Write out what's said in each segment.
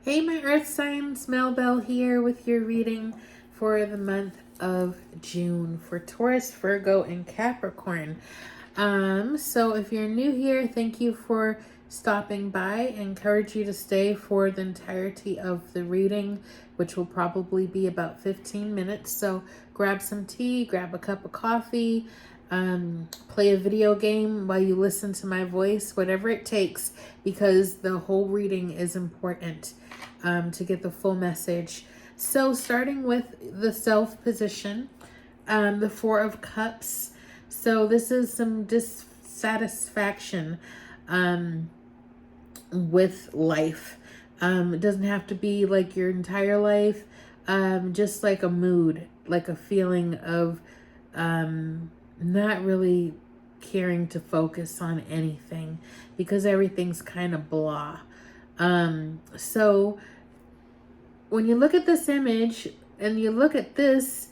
Hey, my Earth signs, Mel Bell here with your reading for the month of June for Taurus, Virgo, and Capricorn. So if you're new here, thank you for stopping by. I encourage you to stay for the entirety of the reading, which will probably be about 15 minutes. So grab some tea, grab a cup of coffee, play a video game while you listen to my voice, whatever it takes, because the whole reading is important to get the full message. So starting with the Self position, the Four of Cups. So this is some dissatisfaction with life. It doesn't have to be like your entire life, just like a mood, like a feeling of not really caring to focus on anything because everything's kind of blah. So when you look at this image and you look at this,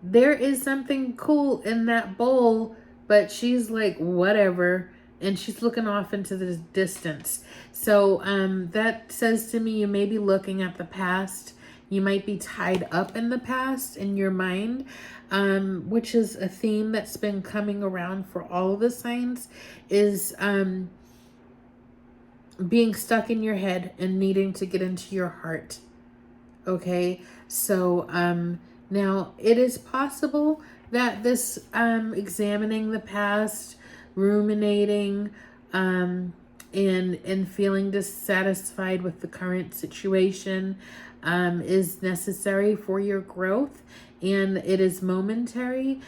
there is something cool in that bowl, but she's like, whatever. And she's looking off into the distance. So that says to me, you may be looking at the past. You might be tied up in the past in your mind, which is a theme that's been coming around for all of the signs, is being stuck in your head and needing to get into your heart. Okay, so now it is possible that this examining the past, ruminating, and feeling dissatisfied with the current situation is necessary for your growth, and it is momentary.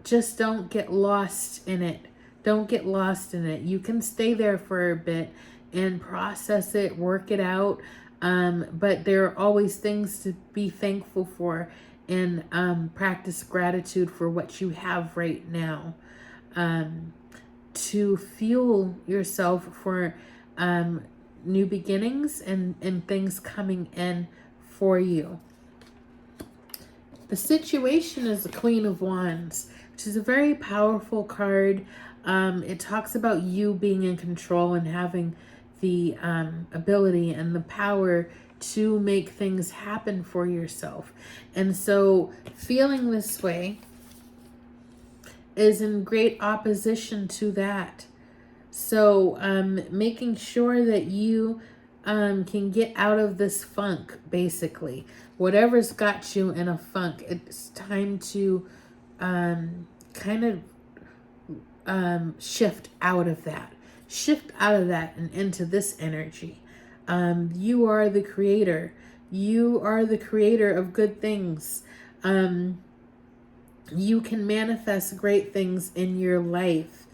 Just don't get lost in it. Don't get lost in it. You can stay there for a bit and process it, work it out. But there are always things to be thankful for, and practice gratitude for what you have right now, to fuel yourself for new beginnings and things coming in for you. The situation is the Queen of Wands, which is a very powerful card. It talks about you being in control and having the ability and the power to make things happen for yourself. And so feeling this way is in great opposition to that. So making sure that you can get out of this funk, basically. Whatever's got you in a funk, it's time to kind of shift out of that. Shift out of that and into this energy. You are the creator. You are the creator of good things. You can manifest great things in your life.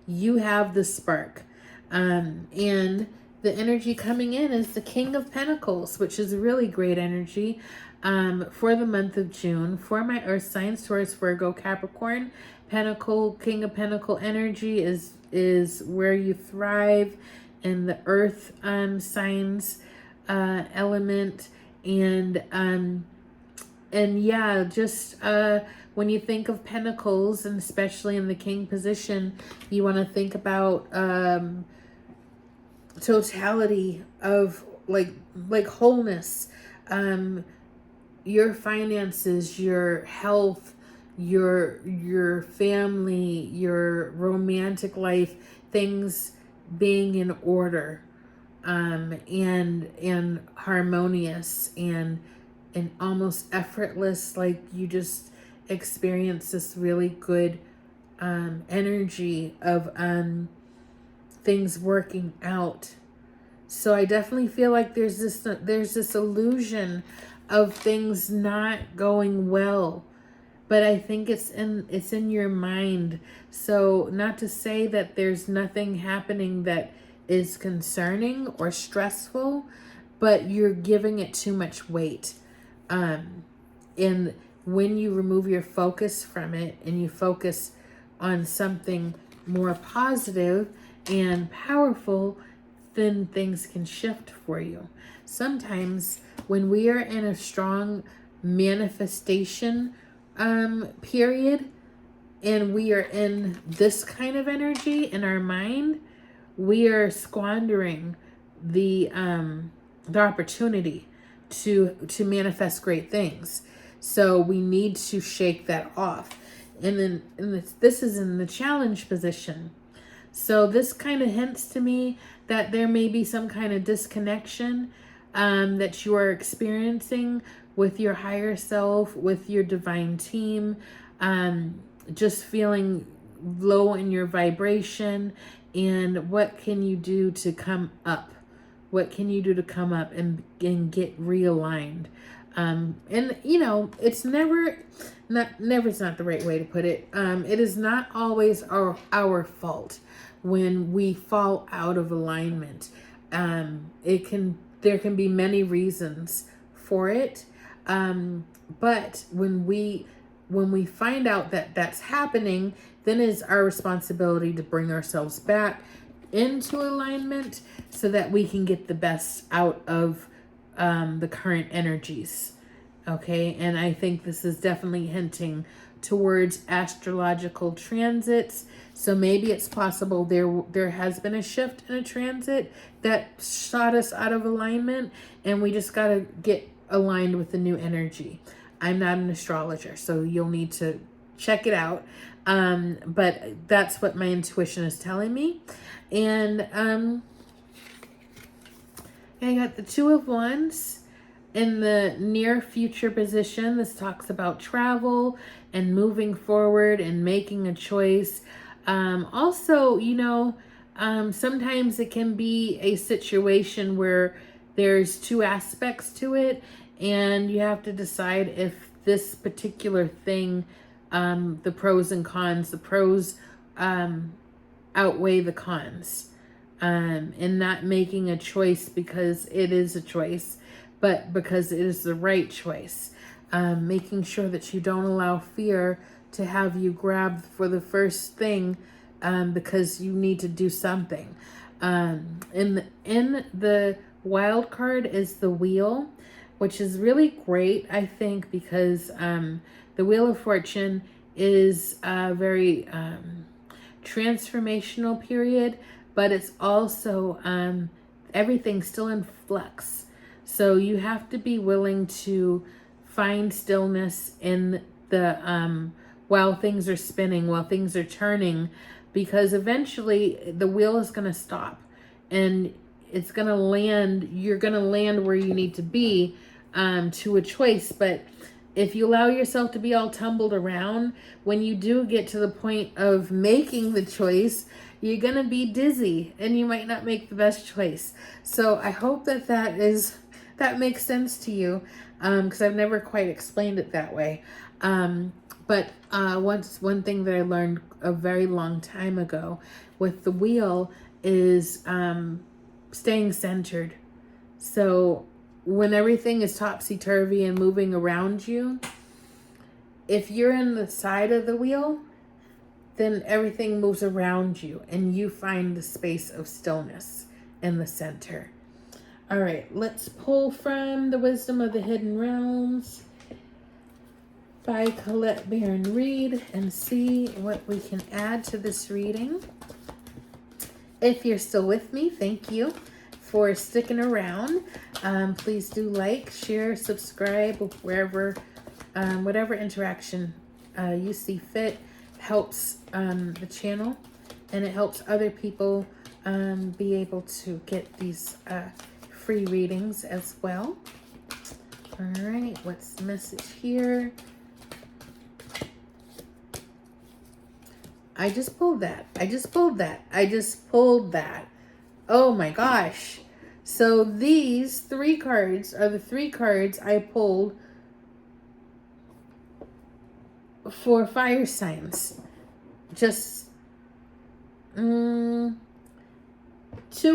You have the spark. And the energy coming in is the King of Pentacles, which is really great energy for the month of June. For my Earth signs, Taurus, Virgo, Capricorn, Pentacle, King of Pentacle energy is where you thrive in the Earth signs element. And yeah, just when you think of Pentacles, and especially in the King position, you want to think about totality of like wholeness, your finances, your health, your family, your romantic life, things being in order, and harmonious and almost effortless, like you just experience this really good energy of things working out. So I definitely feel like there's this illusion of things not going well, but I think it's in your mind. So not to say that there's nothing happening that is concerning or stressful, but you're giving it too much weight. And when you remove your focus from it and you focus on something more positive and powerful, then things can shift for you. Sometimes when we are in a strong manifestation period and we are in this kind of energy in our mind, we are squandering the opportunity to manifest great things. So we need to shake that off. And then this is in the challenge position. So this kind of hints to me that there may be some kind of disconnection that you are experiencing with your higher self, with your divine team, just feeling low in your vibration. And what can you do to come up? What can you do to come up and get realigned? And you know, it's never is not the right way to put it. It is not always our fault when we fall out of alignment. There can be many reasons for it. But when we find out that that's happening, then it's our responsibility to bring ourselves back into alignment so that we can get the best out of the current energies. Okay, and I think this is definitely hinting towards astrological transits. So maybe it's possible there has been a shift in a transit that shot us out of alignment, and we just got to get aligned with the new energy. I'm not an astrologer, so you'll need to check it out. But that's what my intuition is telling me. And I got the Two of Wands in the near future position. This talks about travel and moving forward and making a choice. Also, you know, sometimes it can be a situation where there's two aspects to it, and you have to decide if this particular thing, the pros and cons, the pros outweigh the cons, and not making a choice because it is a choice, but because it is the right choice. Making sure that you don't allow fear to have you grab for the first thing, because you need to do something. In the wild card is the Wheel, which is really great, I think, because the Wheel of Fortune is a very transformational period, but it's also everything's still in flux. So you have to be willing to find stillness in the while things are spinning, while things are turning, because eventually the wheel is going to stop and it's going to land. You're going to land where you need to be to a choice. But if you allow yourself to be all tumbled around, when you do get to the point of making the choice, you're going to be dizzy and you might not make the best choice. So I hope that makes sense to you, because I've never quite explained it that way. But one thing that I learned a very long time ago with the wheel is staying centered. So when everything is topsy-turvy and moving around you, if you're in the side of the wheel, then everything moves around you and you find the space of stillness in the center. All right, let's pull from The Wisdom of the Hidden Realms by Colette Baron Reed and see what we can add to this reading. If you're still with me, thank you for sticking around. Please do like, share, subscribe, wherever, whatever interaction you see fit. Helps the channel, and it helps other people be able to get these free readings as well. All right, what's the message here? I just pulled that. Oh my gosh. So these three cards are the three cards I pulled for fire signs. Just 2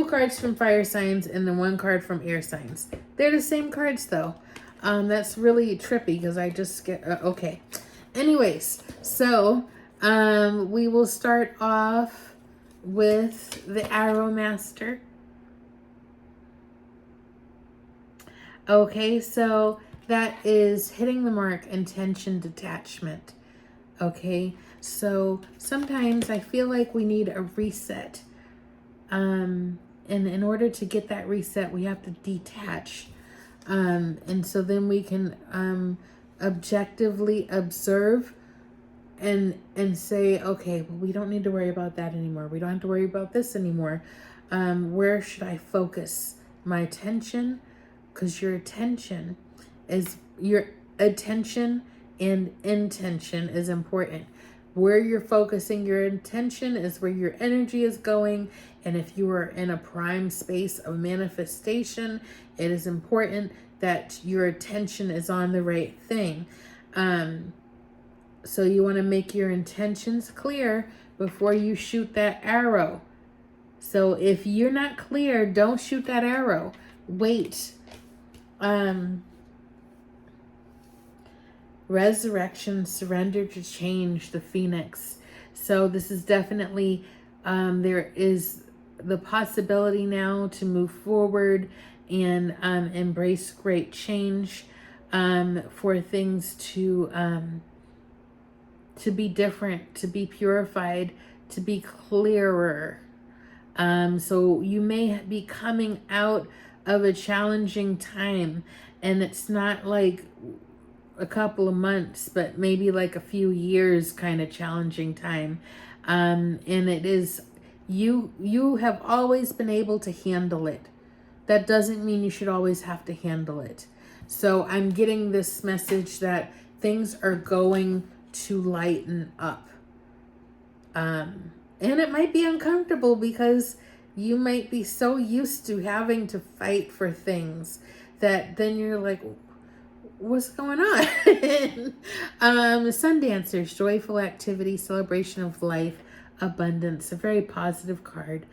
cards from fire signs and then 1 card from air signs. They're the same cards though. That's really trippy because I just get okay. Anyways, so we will start off with the Arrow Master. Okay, so that is hitting the mark, intention, detachment. Okay, so sometimes I feel like we need a reset. And in order to get that reset, we have to detach And so then we can objectively observe and say, okay, well, we don't need to worry about that anymore. We don't have to worry about this anymore. Where should I focus my attention? Because your attention and intention is important. Where you're focusing your intention is where your energy is going. And if you are in a prime space of manifestation, it is important that your attention is on the right thing. So you want to make your intentions clear before you shoot that arrow. So if you're not clear, don't shoot that arrow. Wait. Resurrection, surrender to change, the phoenix. So this is definitely, there is the possibility now to move forward and embrace great change, for things to be different, to be purified, to be clearer. So you may be coming out of a challenging time, and it's not like a couple of months, but maybe like a few years kind of challenging time. And it is, you have always been able to handle it. That doesn't mean you should always have to handle it. So I'm getting this message that things are going to lighten up. And it might be uncomfortable because you might be so used to having to fight for things that then you're like, what's going on? Sun dancers, joyful activity, celebration of life, abundance, a very positive card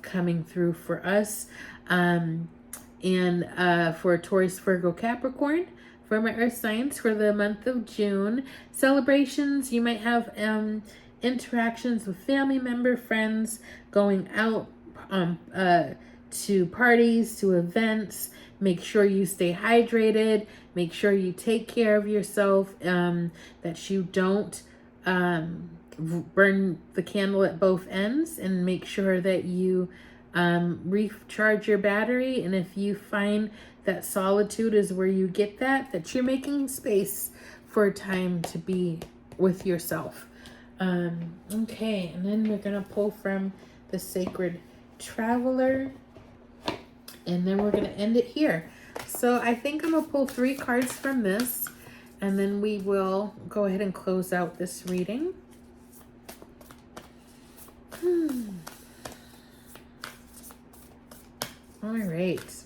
coming through for us. And for Taurus, Virgo, Capricorn, for my earth signs for the month of June. Celebrations, you might have interactions with family member, friends, going out to parties, to events. Make sure you stay hydrated. Make sure you take care of yourself, that you don't burn the candle at both ends, and make sure that you recharge your battery. And if you find that solitude is where you get that you're making space for time to be with yourself. Okay, and then we're going to pull from the Sacred Traveler, and then we're going to end it here. So I think I'm going to pull 3 cards from this, and then we will go ahead and close out this reading. All right.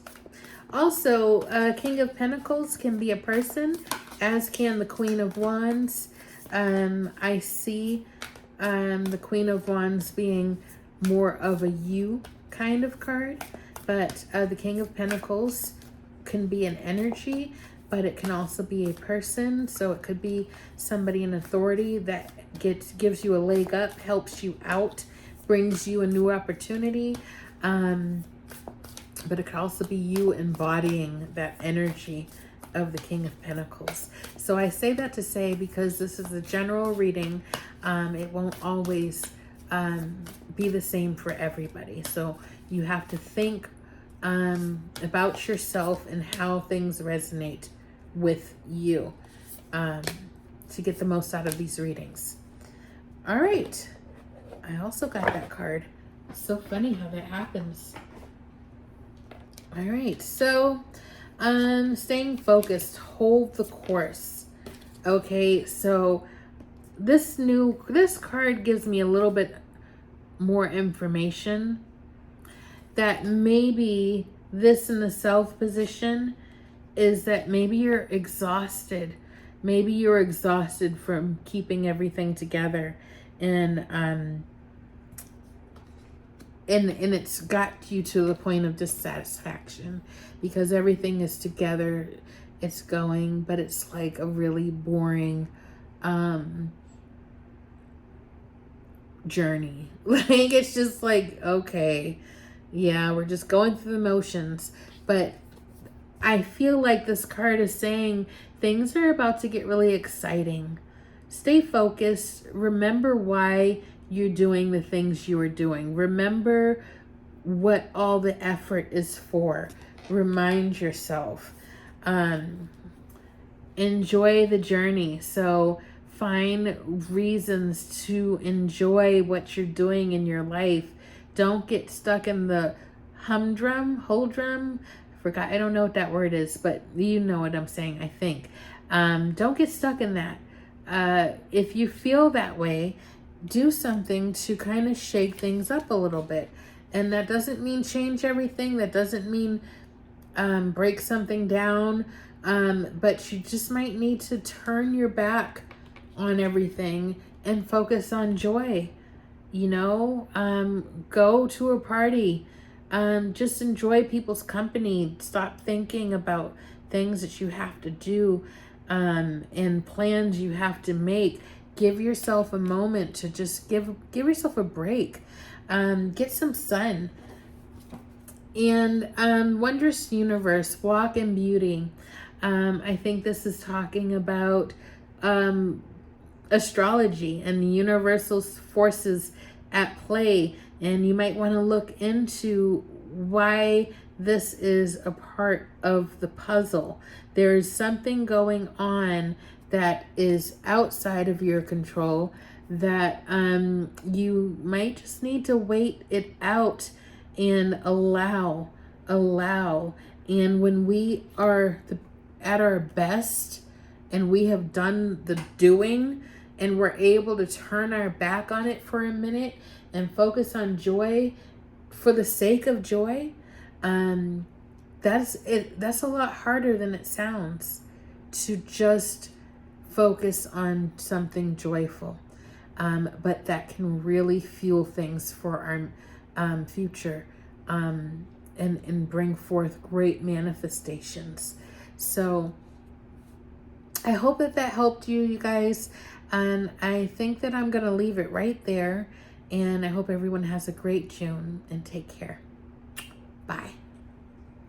Also, King of Pentacles can be a person, as can the Queen of Wands. I see the Queen of Wands being more of a you kind of card, but the King of Pentacles can be an energy, but it can also be a person. So it could be somebody in authority that gives you a leg up, helps you out, brings you a new opportunity. But it could also be you embodying that energy of the King of Pentacles. So I say that to say, because this is a general reading, it won't always be the same for everybody. So you have to think about yourself and how things resonate with you to get the most out of these readings. All right. I also got that card. It's so funny how that happens. All right, so staying focused, hold the course. Okay, so this card gives me a little bit more information that maybe this in the South position is that maybe you're exhausted. Maybe you're exhausted from keeping everything together, and it's got you to the point of dissatisfaction because everything is together, it's going, but it's like a really boring journey. Like, it's just like, okay, yeah, we're just going through the motions. But I feel like this card is saying things are about to get really exciting. Stay focused. Remember why you're doing the things you are doing. Remember what all the effort is for. remind yourself. Enjoy the journey. So find reasons to enjoy what you're doing in your life. Don't get stuck in the humdrum. Forgot, I don't know what that word is, but you know what I'm saying, I think. Don't get stuck in that. If you feel that way, do something to kind of shake things up a little bit. And that doesn't mean change everything. That doesn't mean break something down. But you just might need to turn your back on everything and focus on joy. You know, go to a party. Just enjoy people's company. Stop thinking about things that you have to do and plans you have to make. Give yourself a moment to just give yourself a break. Get some sun. And Wondrous Universe, walk in beauty. I think this is talking about astrology and the universal forces at play. And you might want to look into why this is a part of the puzzle. There's something going on that is outside of your control that you might just need to wait it out and allow. And when we are at our best and we have done the doing and we're able to turn our back on it for a minute and focus on joy for the sake of joy, that's a lot harder than it sounds to just focus on something joyful. But that can really fuel things for our future and bring forth great manifestations. So I hope that helped you guys. And I think that I'm going to leave it right there. And I hope everyone has a great June and take care. Bye.